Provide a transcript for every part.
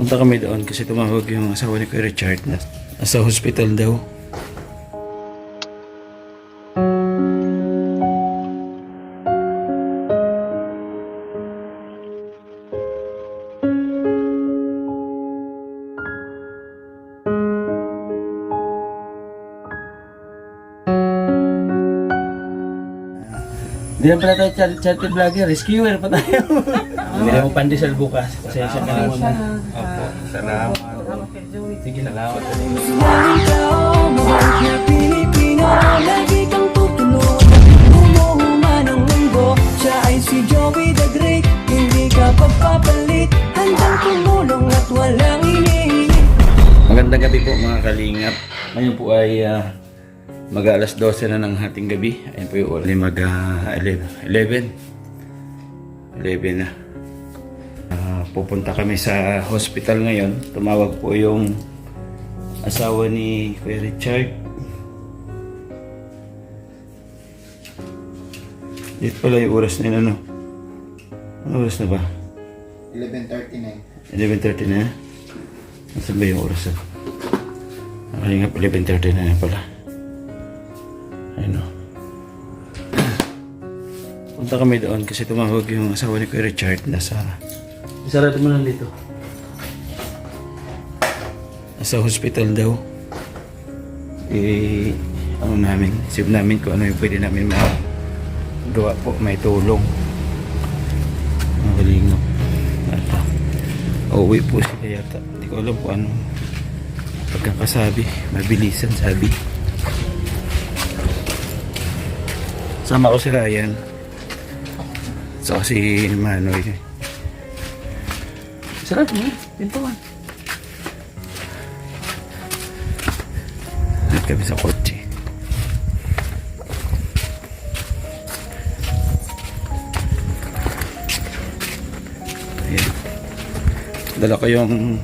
Punta kami doon kasi tumawag yung asawa ni Kuya Richard na nasa hospital daw. Hindi lang pala tayo charity vlogger, rescuer pa tayo. Hindi mo pandesal bukas. Pasensya ka naman. Opo, salamat. Sige, salamat. Pilipino, lagi kang tutulungan. Umuhuman ang mundo, siya ay si Joey the Great. Hindi ka pagpapalit, handang tumulong at walang iniinip. Magandang gabi po mga kalingap. Ngayon po ay mag-alas 12 na ng hating gabi. Ayun po yung mag-11 na. Pupunta kami sa hospital ngayon. Tumawag po yung asawa ni Kuya Richard. Dito pala yung oras na yun, ano? Ano oras na ba? 11:39. 11:30 na. Nasaan ba yung oras? Kalingap, 11:30 na pala. Ano? Punta kami doon kasi tumawag yung asawa ni Kuya Richard nasa isarado mo lang dito. Nasa hospital daw. Ano namin, isip namin kung ano yung pwede namin magawa po, may tulong. Magalingap. Uuwi po sila yata. Hindi ko alam kung ano pagkakasabi. Mabilisan sabi. Sama ko si Ryan. So si Manoy. Sarap mo, pintuan. At kami sa kotse. Ayan. Dala ko yung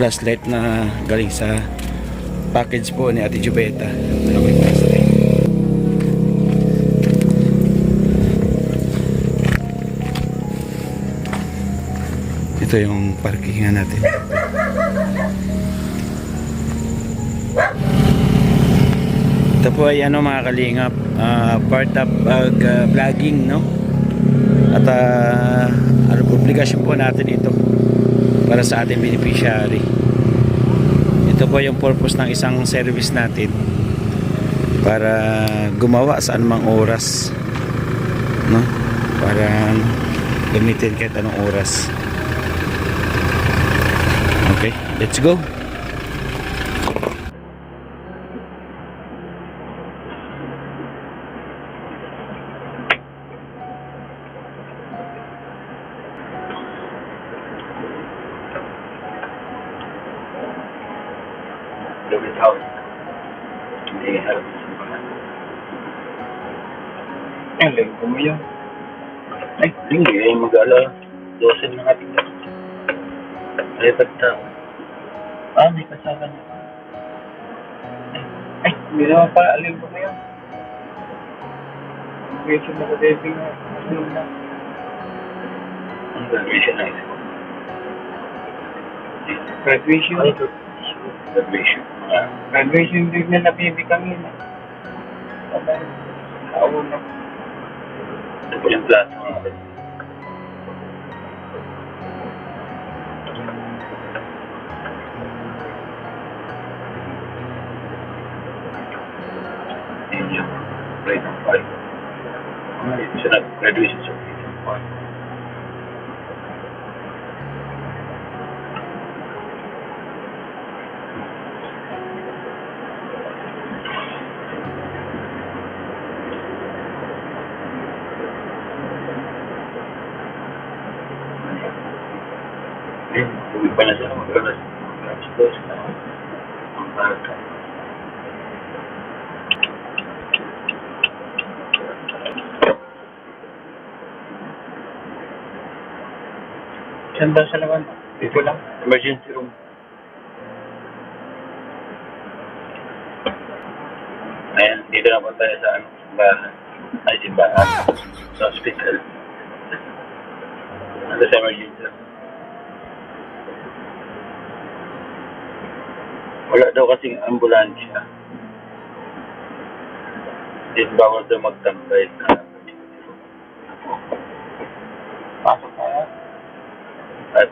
flashlight na galing sa package po ni Ate Jubeta. Dala ko yung flashlight. Ito yung parkingan natin. Ito po ay ano mga kalingap, part of vlogging, no? At obligasyon po natin ito para sa ating beneficiary. Ito po yung purpose ng isang service natin para gumawa sa anumang oras, no? Para gamitin kahit anong oras. Okay, let's go. Look at how they have ang lingko mo yun. Ay, hindi ay mag-ala 12 na ating ay, ba't tao? May kasama niya. Ay, hindi naman pala alin ko ngayon. Graduation na sa dating na. Ang graduation na ito? Graduation? Graduation. Graduation din na nabibi kami na. Kaawon na. Ito po yung plato nga. Grade ng 5. Siya nag-graduation sa grade ng 5. Uwi pa na siya mag-alas. Mag-alas na. Ang bata. Saan ba sa naman? Dito lang. Emergency room. Ayan, dito na po tayo sa bahay. Ay, simbahan. Sa hospital. Nandito sa emergency room. Wala daw kasing ambulansya. Din bawal daw magtambay na. Pasok na. At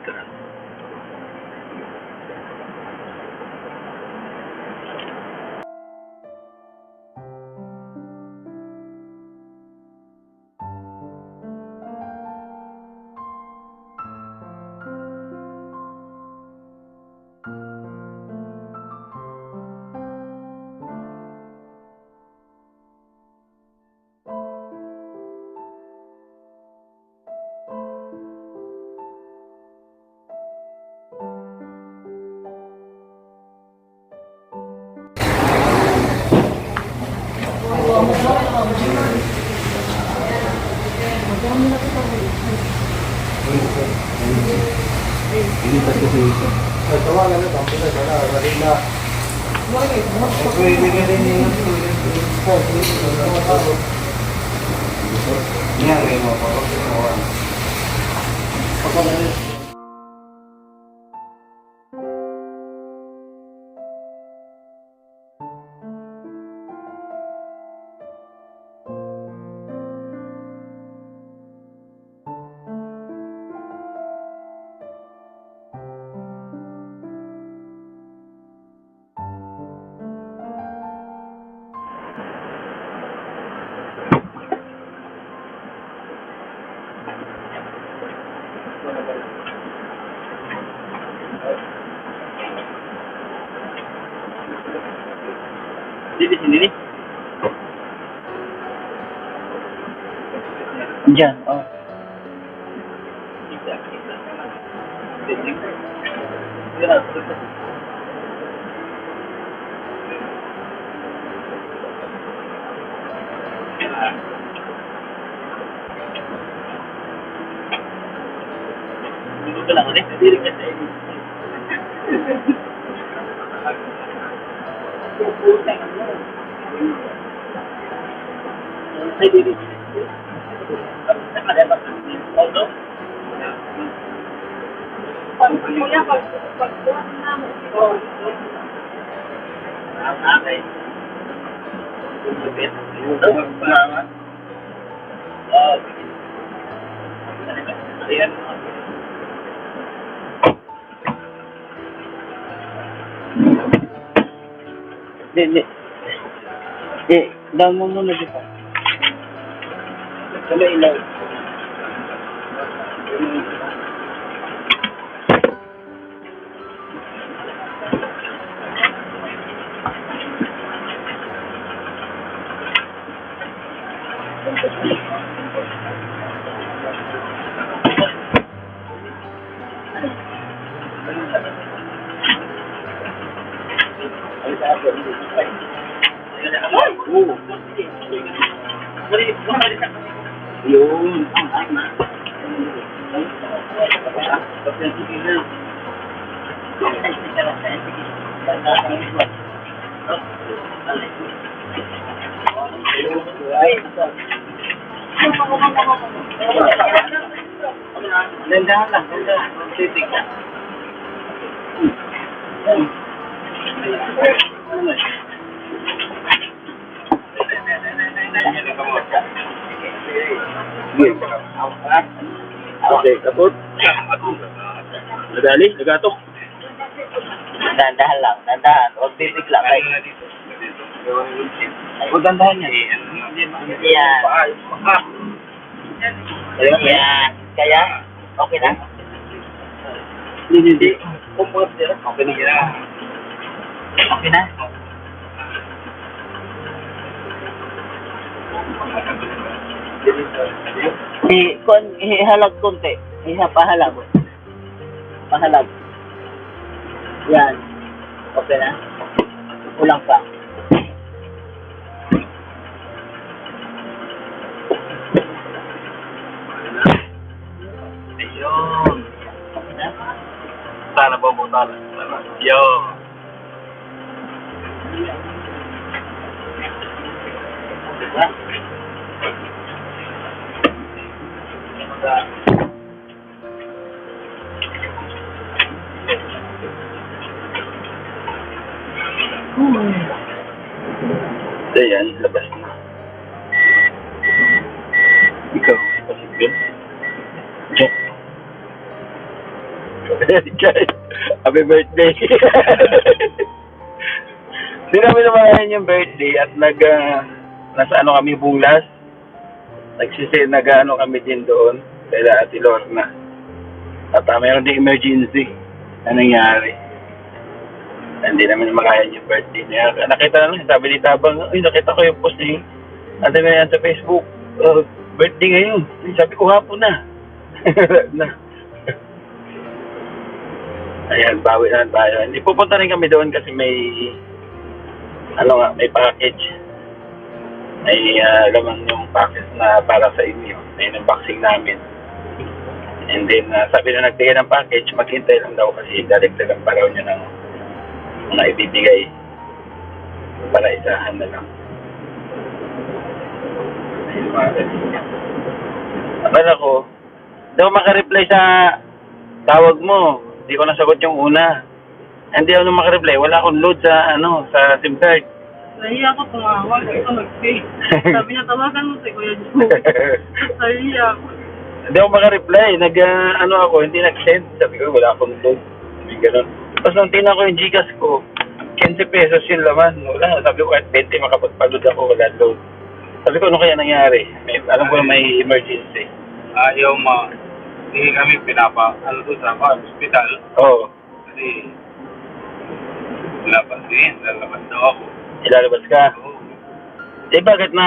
Dito sini. Diyan, oh. Dito lang ulit, dito kasi. Down mo muna dito. Kala ilaw. Yun. Dandahan lang, dandahan. Titig ka. Okay, kapot. Nadali, nagatok. Dandahan lang, dandahan. Huwag bibigla kayo. Huwag dandahan yan. Yan. Yan. Kaya, okay na? Hindi. Okay na yan. Okay na? Ihalag konti. Pahalag. Pahalag. Yan. Okay na? Kulang pa. Ayun. Okay na? Sana po po tala. Yo. Diba? Ayan, labas na. Ikaw, pasigil. Jack. Jack, happy birthday. Sinabi naman yung birthday at nasa ano kami bulas. Nag-ano kami din doon. Kaya Ate Lorna. At mayroon din emergency na nangyari. Hindi naman makaya yung birthday niya. Nakita na lang, sabi ni Tabang, ay nakita ko yung post niya. Ate na yan sa Facebook. Birthday ngayon. Sabi ko hapon na. na. Ayan, bawi na tayo. Hindi pupunta rin kami doon kasi may may package. May laman yung package na para sa inyo. May unboxing namin. And then, sabi na nagbigay ng package, maghintay lang daw kasi daligdagan pa raw niya ng mga ibibigay para isahan na lang. Ayun mga kaibigan. Akala ko, daw makareply sa tawag mo. Hindi ko nasagot yung una. Hindi ako makareply. Wala akong load sa sa SIM card. Nahiya ako tumawag. Ito nag-pay. Sabi niya, tawagan mo si Kuya Joe. Nahiya ako. Hindi ako makareply. Ako, hindi nag-send. Sabi ko, wala akong load. Sabi ganun. Tapos nung tingnan ko yung Gcash ko, 15 pesos yung laman. Wala. Sabi ko, kahit 20 makapagpaload ako, wala load. Sabi ko, ano kaya nangyari? Alam ko na may emergency. Ayaw hindi kami doon sa hospital. Oo. Kasi, lalabas daw ako. Ilalabas ka. Oo. Bakit na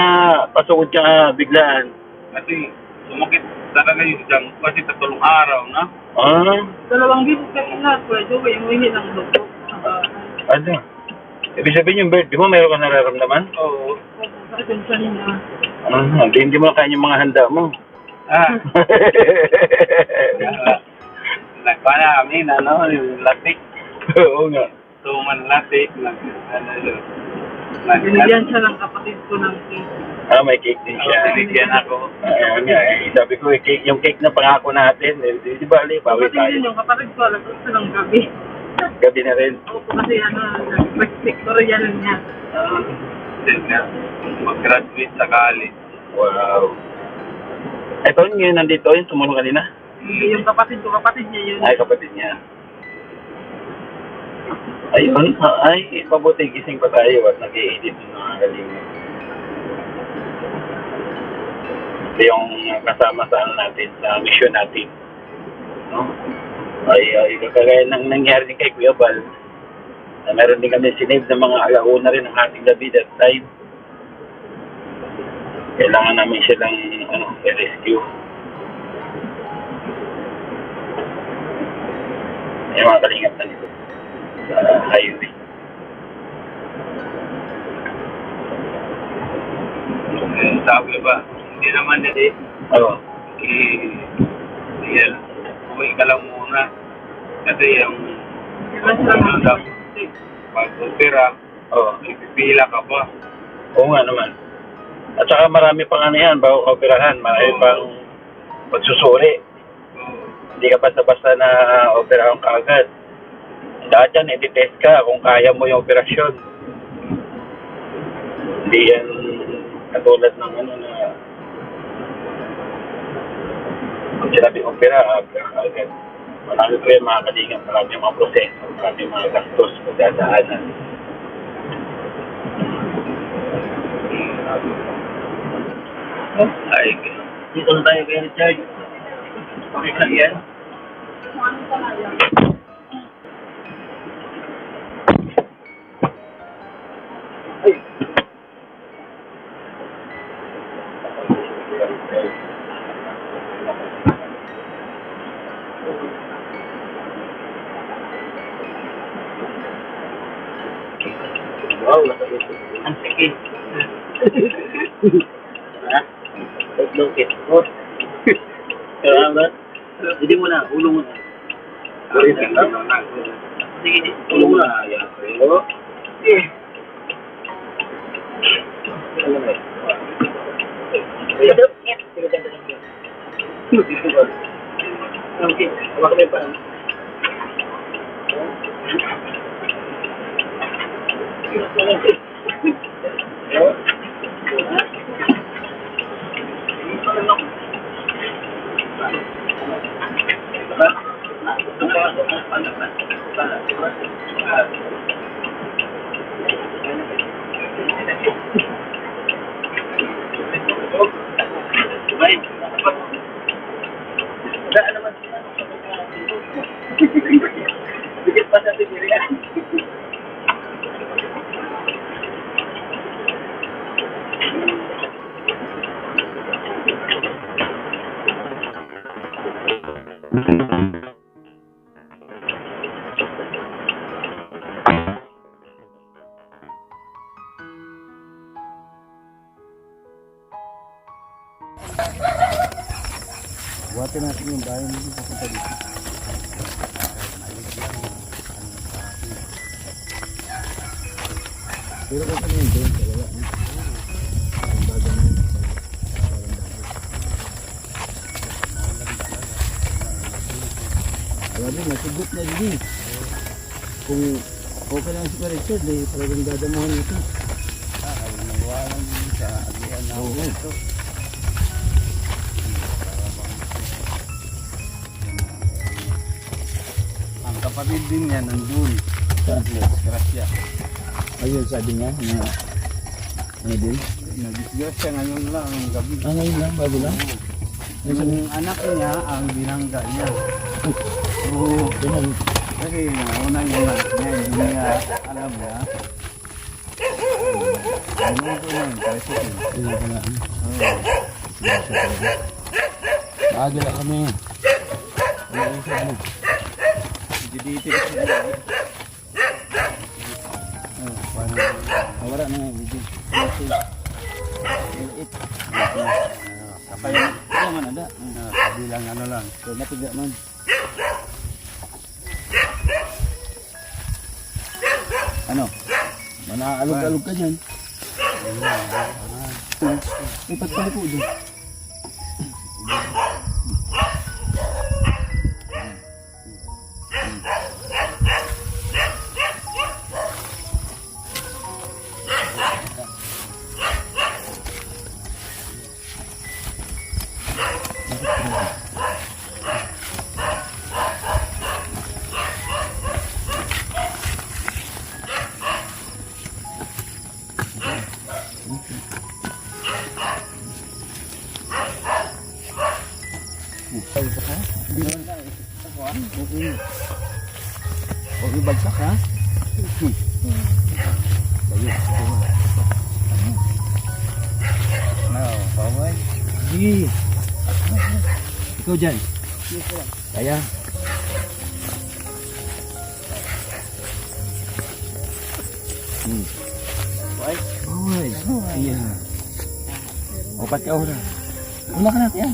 pasukod ka biglaan? Kasi, sumakit talaga yung dyan. Kasi 3 araw na. Ah? 2 beses kanina, Kuya Joe, yung humingi ng dugo. Ano? Ibig sabihin yung birthday mo, mayroon ka nararamdaman? Oo. Sakit yung tiyan niya. Hindi mo kaya yung mga handa mo. Nagpala kami na yung latik. Oo nga. Tuman latik. Binigyan siya ng kapatid ko ng cake. May cake din siya. Binigyan ako. Ayun nga, sabi ko, yung cake na pangako natin, di ba, bawi Kapatid tayo. din yung kapatid ko, alam ko ng gabi. Gabi na rin. Opo kasi nag-pictorial niya. Mag-graduate sa college. Wow. Ito ngayon nandito, yung tumulong kanina. Yung kapatid ko, kapatid niya yun. Ay, kapatid niya. Ayun, mabuti gising pa tayo at nag-i-edit ng mga galing. Ito yung kasama sa natin, sa mission natin. No? Ay, kagaya ng nangyari din kay Kuya Bal, na meron din kami sinave ng mga alauna rin ng ating gabi that time. Kailangan namin silang i-rescue. Yung mga kalingap na dito sa highway. Sabi ba, hindi naman dali. Oo. Yan, uwi ka lang muna. Kasi yung pag-opera, ipipila ka pa. Oo nga naman. At saka marami pang bago operahan, marami pang pagsusuri. Hindi ka basta-basta na operahan ka agad. Lahat yan, i-test ka kung kaya mo yung operasyon. Hindi yan katulad ng na kung sinabi opera ka agad. Marami ko yan mga kalingap, marami mga proseso, marami mga gastos, pagdadaanan. Ay, dito na tayo kay Richard. Okay lang yan. Wow, ang sakit. Ha? Lukit. Salamat. Hindi mo na, ulo mo na. Sige, ulo mo na. Oo. Sige. Okay, wag may pa. Bigit pa sa tinirian. Buhatin natin yung bahay nito papunta dito. Pero kung ano yun doon, kaya wala. Ang bago na yun. Alam mo, nasugot na din. Kung okay lang si Pa Richard, eh, talagang dadamuhan ito. Ay, nawalan din sa agian na ito. Ang kapatid din niya nandun. Saan? Grasya. Ayun, sabi niya na ano din? Nag-disgrace siya ngayon lang ang gabi. Ah, ngayon lang? Bago lang? Yung anak niya ang binangga niya. Oo, ganun. Kasi nauna yung anak niya, hindi niya alam niya. Ano ko na yun, kasi sila ka na. Maaga na kami. Ano yung sabi? Diditi ka sila. Wala na nga, video. Kapay naman ada. Bilang ano lang. So, natiga man. Ano? Manaalog-alog ka dyan. Ipat pa po dyan. Huwag ibagsak ha? No, paway. Sige. Ikaw dyan. Kaya. Paway. Iya. Opat ka ora. Una ka na kaya.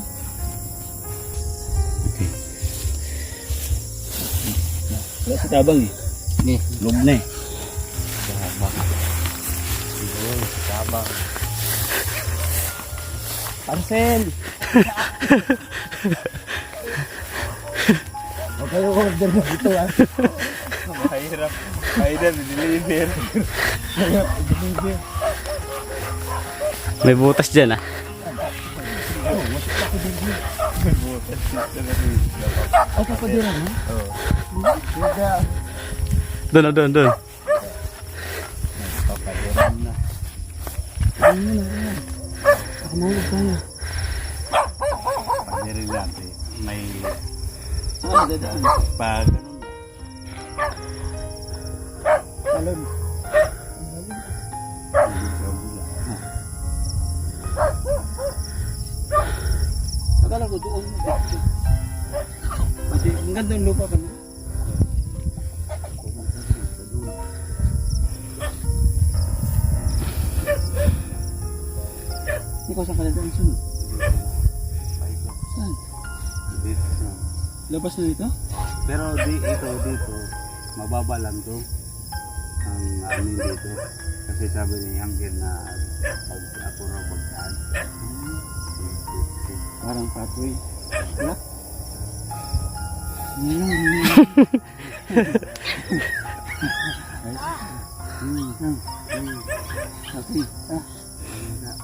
Wala sa tabang eh. Nih, loob na eh. Tabang. Siguro, tabang. Parcel! Huwag kayo order mo dito ah. Mahirap. Mahirap, deliver. Mahirap, deliver. May butas dyan ah. May butas dito. Ay, kapadiran ha? Oo. Doon. Kapadiran na. Ano na? Kamulog tayo. Kapadirin natin. May... Saan dadaan? Pag... Talon. Akala ko doon. Kasi ang ganda ng lupa pa. Ikaw saan ka na doon? Saan? Labas na dito? Pero dito, mababa lang to. Ang amin dito. Kasi sabi ni Yangkir na pag ako raw pagkaan. Parang pathway. Wala? Okay.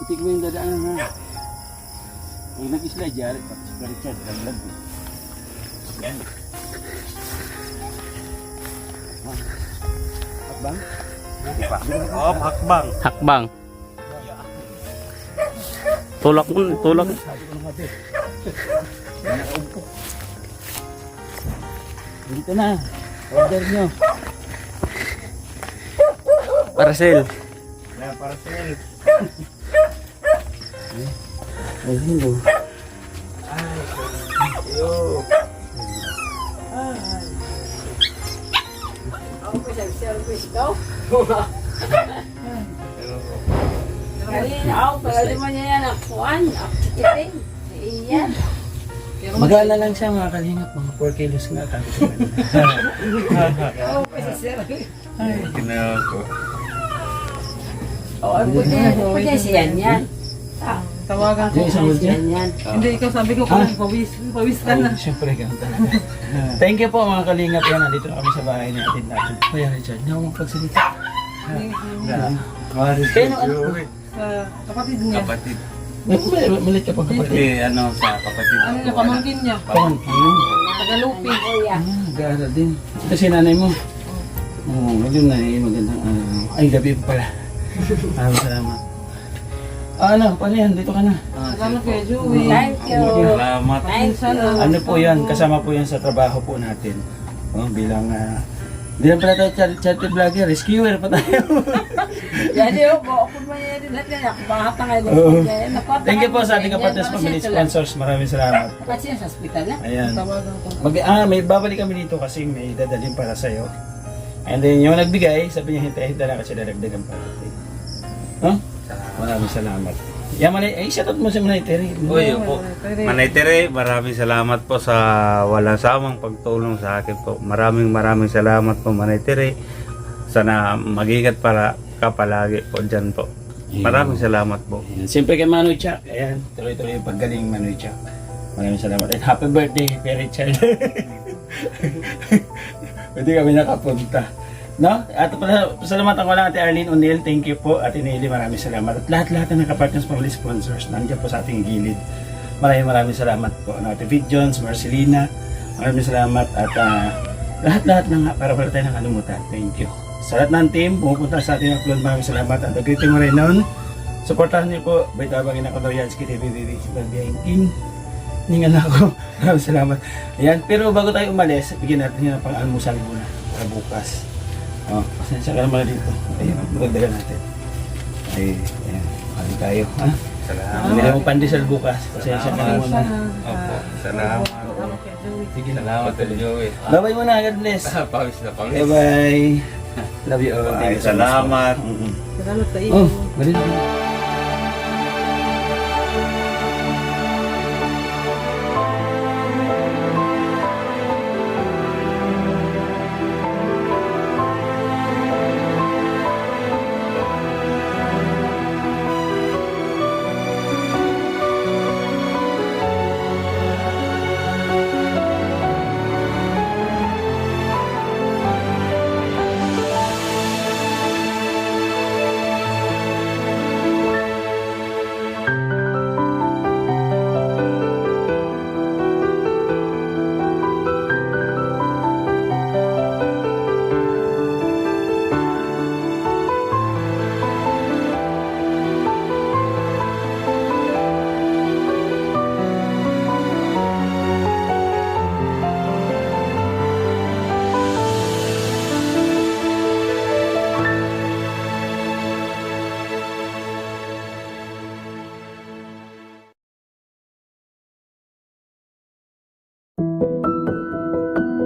Itik mo yung dadaanan ha. Huwag nag-slide yan. Tapos si Richard, laglag. Yan. Hakbang? Hindi pa. Oh, hakbang. Hakbang. Tulak mo, tulak. Dito na. Order nyo. Parcel. Yan, para sa'yo. Ay, hello. Magana lang siya mga kalingap. Mga 4 kilos nga. Ginawa ko. Tawagan ko. Yung isang dyan. Hindi, ikaw sabi ko kung pawis. Pawis ka na. Siyempre, ganun talaga. Thank you po mga kalingap. Yan, nandito na kami sa bahay natin natin. Kuya Richard, hindi ako magpagsalita. Kaya ano? Sa kapatid niya. Kapatid. Malit ka pang kapatid. Hindi, ano, sa kapatid. Ano niya, pamangkin niya. Pamangkin. Tagalupi. Nag-aaral din. Ito si nanay mo. Oo, yun na eh. Magandang ay, gabi pa pala. Salamat. Ano, paano yan? Dito ka na. Salamat kay Joey. Salamat. Ano po yan? Kasama po yan sa trabaho po natin. Oh, bilang, bilang pala tayo charity vlogger, rescuer pa tayo. Oo. Thank you po sa ating kapatid family sponsors. Maraming salamat. Ayan. Tawagan ko. May babalik kami dito kasi may dadalhin para sa'yo. And then yung nagbigay, sabi niya hintay-hintay lang kasi dadagdagan pa. Huh? Maraming salamat. Yan Manay, ay shoutout mo si Manay Terry. Uy, po. Manay Tere, maraming salamat po sa walang samang pagtulong sa akin po. Maraming salamat po Manay Tere. Sana mag-ingat para ka palagi po dyan po. Maraming salamat po. Ayan. Siyempre kay Manoy Chuck. Ayan, tuloy-tuloy yung paggaling Manoy Chuck. Maraming salamat. And happy birthday, kay Richard. Pwede kami nakapunta. No? At pasalamatan ko lang Ate Arlene O'Neill. Thank you po. Ate Nelly, maraming salamat. At lahat-lahat na nakapartners family sponsors nandiyan po sa ating gilid. Maraming salamat po. Ate Vic Jones, Marcelina, maraming salamat. At lahat-lahat na nga para tayo nakalimutan. Thank you. Sa lahat ng team, pumupunta sa ating upload. Maraming salamat. At greeting mo rin noon. Supportahan niyo po. Baitabagin ako daw yan. Skitty BBB. King. Ningan ako. Maraming salamat. Ayan. Pero bago tayo umalis, bigyan natin yung pang-almusal muna. Para bukas. Oh, pasensya ka naman dito. Ayun, magdagdagan natin. Ay, ayan. Kali tayo, ha? Salamat. Hindi mo pandesal bukas. Pasensya ka na muna. Opo, salamat. Sige na. Salamat to Joey. Bye-bye muna. God bless. Pawis na pawis. Bye-bye. Love you all. Thank you so much. Salamat. Salamat sa iyo. Oh, galing.